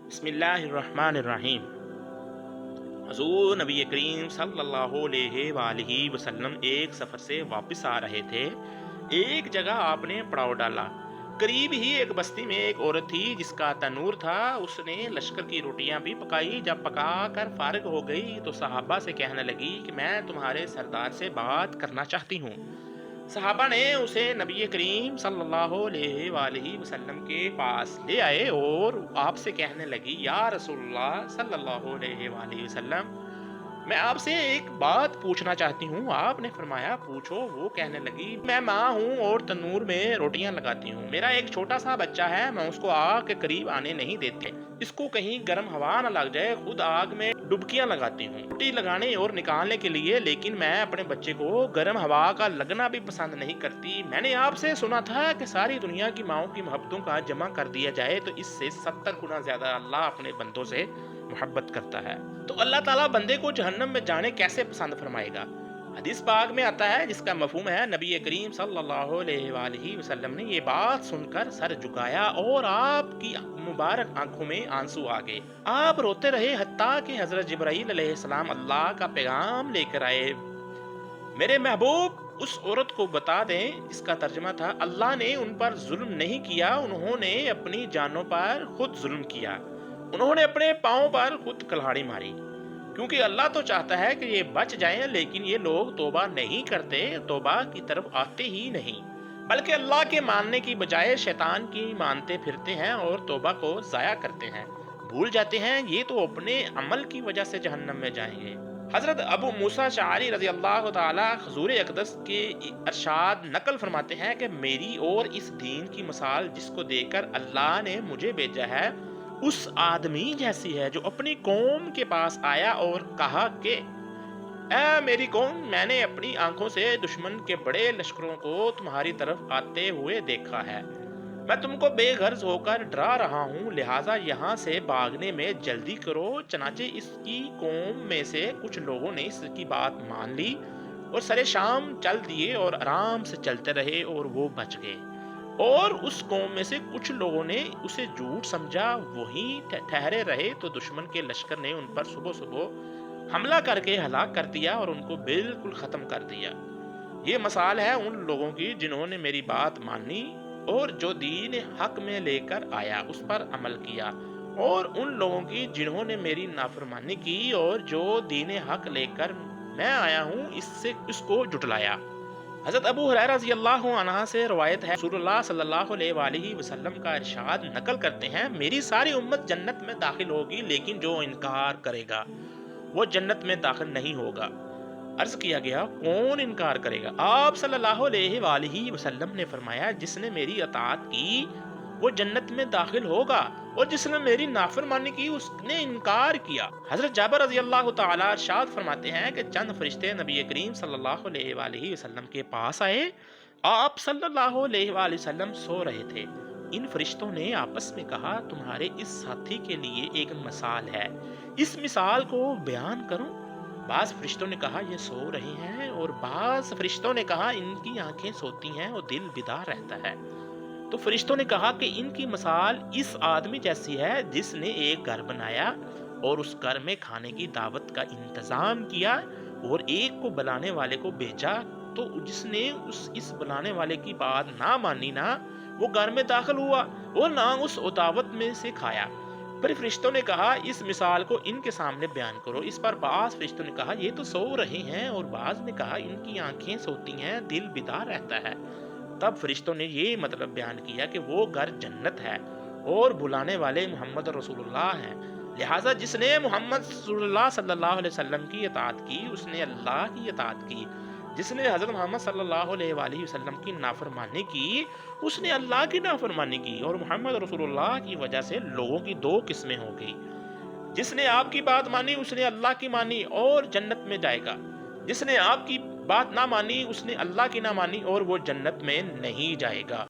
بسم اللہ الرحمن الرحیم۔ حضور نبی کریم صلی اللہ علیہ وآلہ وسلم ایک سفر سے واپس آ رہے تھے۔ ایک جگہ آپ نے پڑاؤ ڈالا۔ قریب ہی ایک بستی میں ایک عورت تھی جس کا تنور تھا۔ اس نے لشکر کی روٹیاں بھی پکائی۔ جب پکا کر فارغ ہو گئی تو صحابہ سے کہنے لگی کہ میں تمہارے سردار سے بات کرنا چاہتی ہوں۔ صحابہ نے اسے نبی کریم صلی اللہ علیہ وآلہ وسلم کے پاس لے آئے اور آپ سے کہنے لگی، یا رسول اللہ صلی اللہ علیہ وآلہ وسلم، میں آپ سے ایک بات پوچھنا چاہتی ہوں۔ آپ نے فرمایا پوچھو۔ وہ کہنے لگی، میں ماں ہوں اور تنور میں روٹیاں لگاتی ہوں۔ میرا ایک چھوٹا سا بچہ ہے، میں اس کو آگ کے قریب آنے نہیں دیتی۔ اس کو کہیں گرم ہوا نہ لگ جائے، خود آگ میں ڈبکیاں لگاتی ہوں روٹی لگانے اور نکالنے کے لیے، لیکن میں اپنے بچے کو گرم ہوا کا لگنا بھی پسند نہیں کرتی۔ میں نے آپ سے سنا تھا کہ ساری دنیا کی ماؤں کی محبتوں کا جمع کر دیا جائے تو اس سے 70 گنا زیادہ اللہ اپنے بندوں سے محبت کرتا ہے، تو اللہ تعالیٰ بندے کو جہنم میں جانے کیسے پسند فرمائے گا؟ حدیث پاک میں آتا ہے، جس کا مفہوم ہے، نبی کریم صلی اللہ علیہ وآلہ وسلم نے یہ بات سن کر سر جھکایا اور آپ کی مبارک آنکھوں میں آنسو آ گئے۔ آپ روتے رہے حتیٰ کہ حضرت جبرائیل علیہ السلام اللہ کا پیغام لے کر آئے۔ میرے محبوب، اس عورت کو بتا دیں، جس کا ترجمہ تھا، اللہ نے ان پر ظلم نہیں کیا، انہوں نے اپنی جانوں پر خود ظلم کیا۔ انہوں نے اپنے پاؤں پر خود کلہاڑی ماری، کیونکہ اللہ تو چاہتا ہے کہ یہ بچ جائیں، لیکن یہ لوگ توبہ نہیں کرتے، توبہ کی طرف آتے ہی نہیں، بلکہ اللہ کے ماننے کی بجائے شیطان کی مانتے پھرتے ہیں اور توبہ کو ضائع کرتے ہیں، بھول جاتے ہیں یہ تو اپنے عمل کی وجہ سے جہنم میں جائیں گے۔ حضرت ابو موسیٰ اشعری رضی اللہ تعالی حضور اقدس کے ارشاد نقل فرماتے ہیں کہ میری اور اس دین کی مثال جس کو دے کر اللہ نے مجھے بھیجا ہے، اس آدمی جیسی ہے جو اپنی قوم کے پاس آیا اور کہا کہ اے میری قوم، میں نے اپنی آنکھوں سے دشمن کے بڑے لشکروں کو تمہاری طرف آتے ہوئے دیکھا ہے۔ میں تم کو بے غرض ہو کر ڈرا رہا ہوں، لہٰذا یہاں سے بھاگنے میں جلدی کرو۔ چنانچہ اس کی قوم میں سے کچھ لوگوں نے اس کی بات مان لی اور سرے شام چل دیے اور آرام سے چلتے رہے اور وہ بچ گئے، اور اس قوم میں سے کچھ لوگوں نے اسے جھوٹ سمجھا، وہیں ٹھہرے رہے، تو دشمن کے لشکر نے ان پر صبح صبح حملہ کر کے ہلاک کر دیا اور ان کو بالکل ختم کر دیا۔ یہ مثال ہے ان لوگوں کی جنہوں نے میری بات مانی اور جو دین حق میں لے کر آیا اس پر عمل کیا، اور ان لوگوں کی جنہوں نے میری نافرمانی کی اور جو دین حق لے کر میں آیا ہوں اس کو جھٹلایا۔ حضرت ابو ہریرہ رضی اللہ عنہ سے روایت ہے، رسول اللہ صلی اللہ علیہ وآلہ وسلم کا ارشاد نقل کرتے ہیں، میری ساری امت جنت میں داخل ہوگی، لیکن جو انکار کرے گا وہ جنت میں داخل نہیں ہوگا۔ عرض کیا گیا، کون انکار کرے گا؟ آپ صلی اللہ علیہ وآلہ وسلم نے فرمایا، جس نے میری اطاعت کی وہ جنت میں داخل ہوگا، اور جس نے میری نافرمانی کی اس نے انکار کیا۔ حضرت جابر رضی اللہ تعالی ارشاد فرماتے ہیں کہ چند فرشتے نبی کریم صلی اللہ علیہ وآلہ وسلم کے پاس آئے۔ آپ صلی اللہ علیہ وآلہ وسلم سو رہے تھے۔ ان فرشتوں نے آپس میں کہا، تمہارے اس ساتھی کے لیے ایک مثال ہے، اس مثال کو بیان کروں؟ بعض فرشتوں نے کہا یہ سو رہے ہیں، اور بعض فرشتوں نے کہا ان کی آنکھیں سوتی ہیں اور دل بیدار رہتا ہے۔ تو فرشتوں نے کہا کہ ان کی مثال اس آدمی جیسی ہے جس نے ایک گھر بنایا اور اس گھر میں کھانے کی دعوت کا انتظام کیا اور ایک کو بلانے والے کو بھیجا، تو جس نے اس بلانے والے کی بات نہ مانی، نہ وہ گھر میں داخل ہوا اور نہ اس دعوت میں سے کھایا۔ پر فرشتوں نے کہا اس مثال کو ان کے سامنے بیان کرو۔ اس پر بعض فرشتوں نے کہا یہ تو سو رہے ہیں، اور بعض نے کہا ان کی آنکھیں سوتی ہیں، دل بیدار رہتا ہے۔ تب فرشتوں نے یہ مطلب بیان کیا کہ وہ گھر جنت ہے اور بلانے والے محمد رسول اللہ ہیں، لہٰذا جس نے محمد رسول اللہ صلی اللہ علیہ وسلم کی اطاعت کی اس نے اللہ کی اطاعت کی، جس نے حضرت محمد صلی اللہ علیہ وآلہ وسلم کی نافرمانی کی اس نے اللہ کی نافرمانی کی، اور محمد رسول اللہ کی وجہ سے لوگوں کی دو قسمیں ہو گئی۔ جس نے آپ کی بات مانی اس نے اللہ کی مانی اور جنت میں جائے گا، جس نے آپ کی بات نہ مانی اس نے اللہ کی نہ مانی اور وہ جنت میں نہیں جائے گا۔